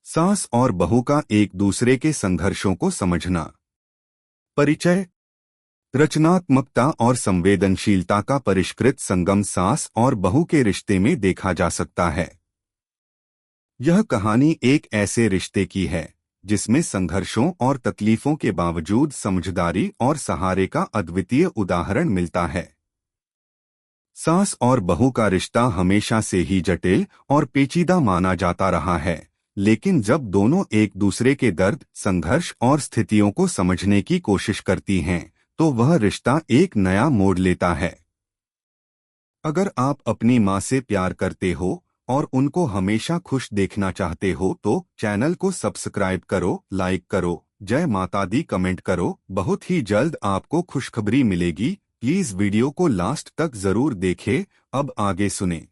सास और बहू का एक दूसरे के संघर्षों को समझना। परिचय। रचनात्मकता और संवेदनशीलता का परिष्कृत संगम सास और बहू के रिश्ते में देखा जा सकता है। यह कहानी एक ऐसे रिश्ते की है जिसमें संघर्षों और तकलीफों के बावजूद समझदारी और सहारे का अद्वितीय उदाहरण मिलता है। सास और बहू का रिश्ता हमेशा से ही जटिल और पेचीदा माना जाता रहा है, लेकिन जब दोनों एक दूसरे के दर्द, संघर्ष और स्थितियों को समझने की कोशिश करती हैं, तो वह रिश्ता एक नया मोड़ लेता है। अगर आप अपनी माँ से प्यार करते हो और उनको हमेशा खुश देखना चाहते हो तो चैनल को सब्सक्राइब करो, लाइक करो, जय माता दी कमेंट करो। बहुत ही जल्द आपको खुशखबरी मिलेगी। प्लीज वीडियो को लास्ट तक जरूर देखें। अब आगे सुने।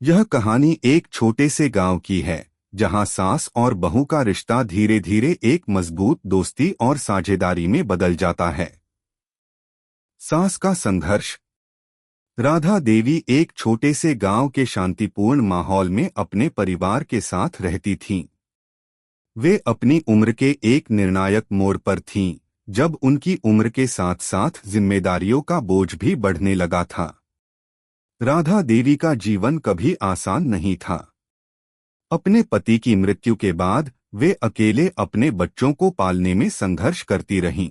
यह कहानी एक छोटे से गांव की है जहां सास और बहू का रिश्ता धीरे धीरे एक मजबूत दोस्ती और साझेदारी में बदल जाता है। सास का संघर्ष। राधा देवी एक छोटे से गांव के शांतिपूर्ण माहौल में अपने परिवार के साथ रहती थीं। वे अपनी उम्र के एक निर्णायक मोड़ पर थीं, जब उनकी उम्र के साथ साथ जिम्मेदारियों का बोझ भी बढ़ने लगा था। राधा देवी का जीवन कभी आसान नहीं था। अपने पति की मृत्यु के बाद वे अकेले अपने बच्चों को पालने में संघर्ष करती रहीं।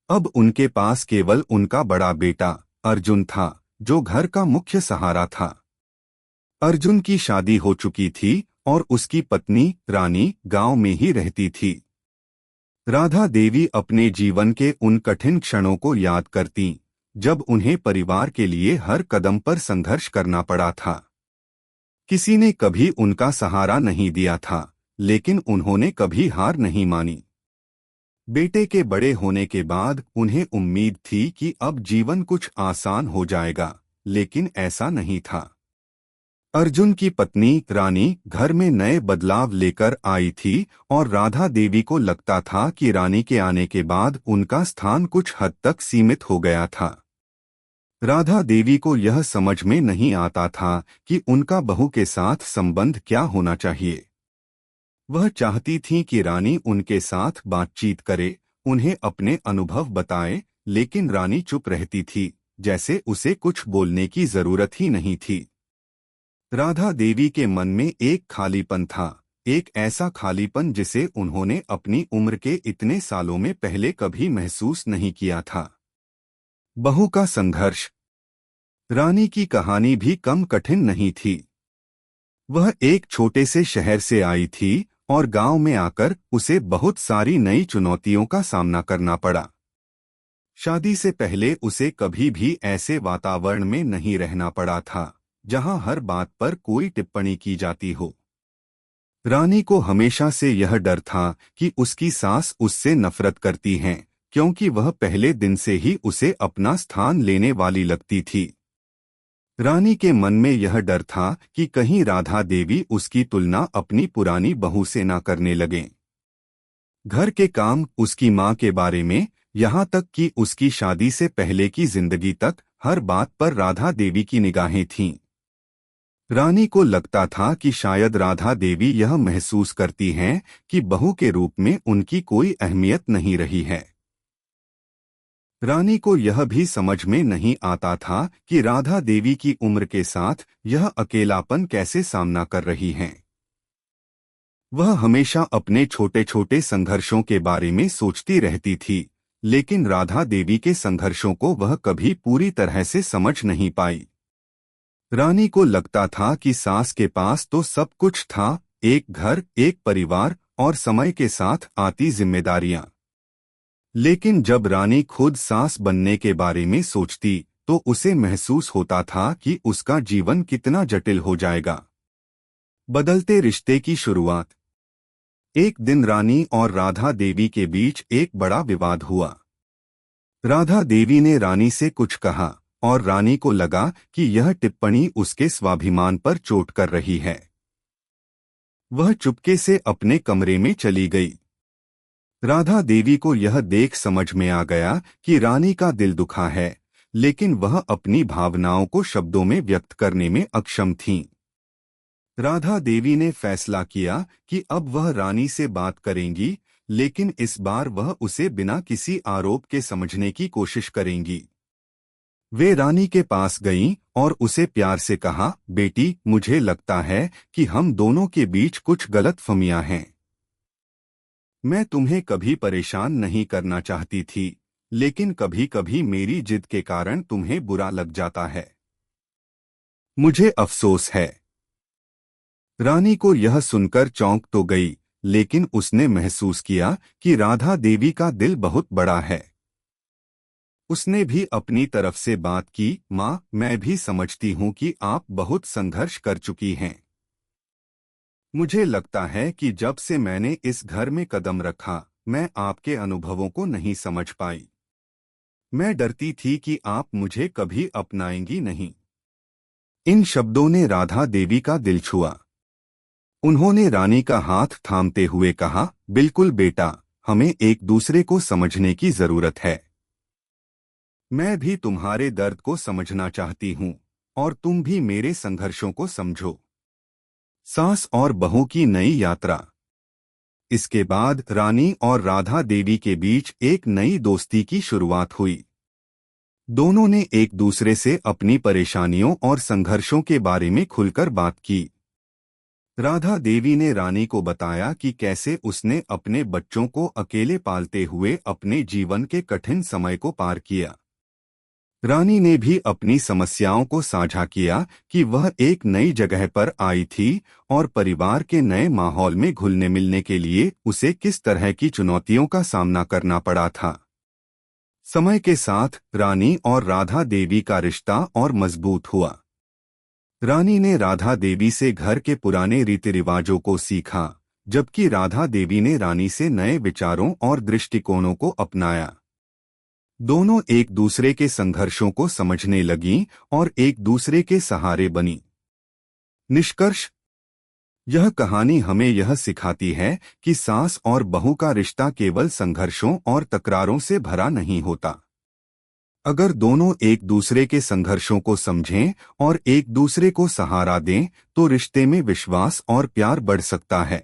अब उनके पास केवल उनका बड़ा बेटा अर्जुन था, जो घर का मुख्य सहारा था। अर्जुन की शादी हो चुकी थी और उसकी पत्नी रानी गांव में ही रहती थी। राधा देवी अपने जीवन के उन कठिन क्षणों को याद करती जब उन्हें परिवार के लिए हर कदम पर संघर्ष करना पड़ा था। किसी ने कभी उनका सहारा नहीं दिया था, लेकिन उन्होंने कभी हार नहीं मानी। बेटे के बड़े होने के बाद उन्हें उम्मीद थी कि अब जीवन कुछ आसान हो जाएगा, लेकिन ऐसा नहीं था। अर्जुन की पत्नी रानी घर में नए बदलाव लेकर आई थी और राधा देवी को लगता था कि रानी के आने के बाद उनका स्थान कुछ हद तक सीमित हो गया था। राधा देवी को यह समझ में नहीं आता था कि उनका बहू के साथ संबंध क्या होना चाहिए। वह चाहती थीं कि रानी उनके साथ बातचीत करे, उन्हें अपने अनुभव बताए, लेकिन रानी चुप रहती थी, जैसे उसे कुछ बोलने की जरूरत ही नहीं थी। राधा देवी के मन में एक खालीपन था, एक ऐसा खालीपन जिसे उन्होंने अपनी उम्र के इतने सालों में पहले कभी महसूस नहीं किया था। बहू का संघर्ष। रानी की कहानी भी कम कठिन नहीं थी। वह एक छोटे से शहर से आई थी और गांव में आकर उसे बहुत सारी नई चुनौतियों का सामना करना पड़ा। शादी से पहले उसे कभी भी ऐसे वातावरण में नहीं रहना पड़ा था जहां हर बात पर कोई टिप्पणी की जाती हो। रानी को हमेशा से यह डर था कि उसकी सास उससे नफरत करती हैं, क्योंकि वह पहले दिन से ही उसे अपना स्थान लेने वाली लगती थी। रानी के मन में यह डर था कि कहीं राधा देवी उसकी तुलना अपनी पुरानी बहू से न करने लगें। घर के काम, उसकी माँ के बारे में, यहाँ तक कि उसकी शादी से पहले की जिंदगी तक, हर बात पर राधा देवी की निगाहें थीं। रानी को लगता था कि शायद राधा देवी यह महसूस करती हैं कि बहू के रूप में उनकी कोई अहमियत नहीं रही है। रानी को यह भी समझ में नहीं आता था कि राधा देवी की उम्र के साथ यह अकेलापन कैसे सामना कर रही हैं। वह हमेशा अपने छोटे छोटे संघर्षों के बारे में सोचती रहती थी, लेकिन राधा देवी के संघर्षों को वह कभी पूरी तरह से समझ नहीं पाई। रानी को लगता था कि सास के पास तो सब कुछ था, एक घर, एक परिवार और समय के साथ आती जिम्मेदारियां। लेकिन जब रानी खुद सास बनने के बारे में सोचती तो उसे महसूस होता था कि उसका जीवन कितना जटिल हो जाएगा। बदलते रिश्ते की शुरुआत। एक दिन रानी और राधा देवी के बीच एक बड़ा विवाद हुआ। राधा देवी ने रानी से कुछ कहा और रानी को लगा कि यह टिप्पणी उसके स्वाभिमान पर चोट कर रही है। वह चुपके से अपने कमरे में चली गई। राधा देवी को यह देख समझ में आ गया कि रानी का दिल दुखा है, लेकिन वह अपनी भावनाओं को शब्दों में व्यक्त करने में अक्षम थीं। राधा देवी ने फैसला किया कि अब वह रानी से बात करेंगी, लेकिन इस बार वह उसे बिना किसी आरोप के समझने की कोशिश करेंगी। वे रानी के पास गईं और उसे प्यार से कहा, बेटी, मुझे लगता है कि हम दोनों के बीच कुछ गलतफहमियां हैं। मैं तुम्हें कभी परेशान नहीं करना चाहती थी, लेकिन कभी कभी मेरी जिद के कारण तुम्हें बुरा लग जाता है। मुझे अफसोस है। रानी को यह सुनकर चौंक तो गई, लेकिन उसने महसूस किया कि राधा देवी का दिल बहुत बड़ा है। उसने भी अपनी तरफ से बात की, माँ, मैं भी समझती हूँ कि आप बहुत संघर्ष कर चुकी हैं। मुझे लगता है कि जब से मैंने इस घर में कदम रखा, मैं आपके अनुभवों को नहीं समझ पाई। मैं डरती थी कि आप मुझे कभी अपनाएंगी नहीं। इन शब्दों ने राधा देवी का दिल छुआ। उन्होंने रानी का हाथ थामते हुए कहा, बिल्कुल बेटा, हमें एक दूसरे को समझने की जरूरत है। मैं भी तुम्हारे दर्द को समझना चाहती हूँ, और तुम भी मेरे संघर्षों को समझो। सास और बहू की नई यात्रा। इसके बाद रानी और राधा देवी के बीच एक नई दोस्ती की शुरुआत हुई। दोनों ने एक दूसरे से अपनी परेशानियों और संघर्षों के बारे में खुलकर बात की। राधा देवी ने रानी को बताया कि कैसे उसने अपने बच्चों को अकेले पालते हुए अपने जीवन के कठिन समय को पार किया। रानी ने भी अपनी समस्याओं को साझा किया कि वह एक नई जगह पर आई थी और परिवार के नए माहौल में घुलने मिलने के लिए उसे किस तरह की चुनौतियों का सामना करना पड़ा था। समय के साथ रानी और राधा देवी का रिश्ता और मजबूत हुआ। रानी ने राधा देवी से घर के पुराने रीति रिवाजों को सीखा, जबकि राधा देवी ने रानी से नए विचारों और दृष्टिकोणों को अपनाया। दोनों एक दूसरे के संघर्षों को समझने लगीं और एक दूसरे के सहारे बनी। निष्कर्ष, यह कहानी हमें यह सिखाती है कि सास और बहू का रिश्ता केवल संघर्षों और तकरारों से भरा नहीं होता। अगर दोनों एक दूसरे के संघर्षों को समझें और एक दूसरे को सहारा दें, तो रिश्ते में विश्वास और प्यार बढ़ सकता है।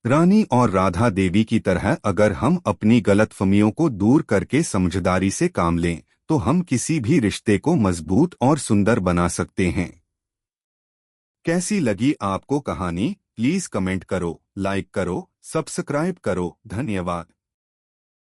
रानी और राधा देवी की तरह अगर हम अपनी गलतफहमियों को दूर करके समझदारी से काम लें, तो हम किसी भी रिश्ते को मजबूत और सुंदर बना सकते हैं। कैसी लगी आपको कहानी? प्लीज कमेंट करो, लाइक करो, सब्सक्राइब करो। धन्यवाद।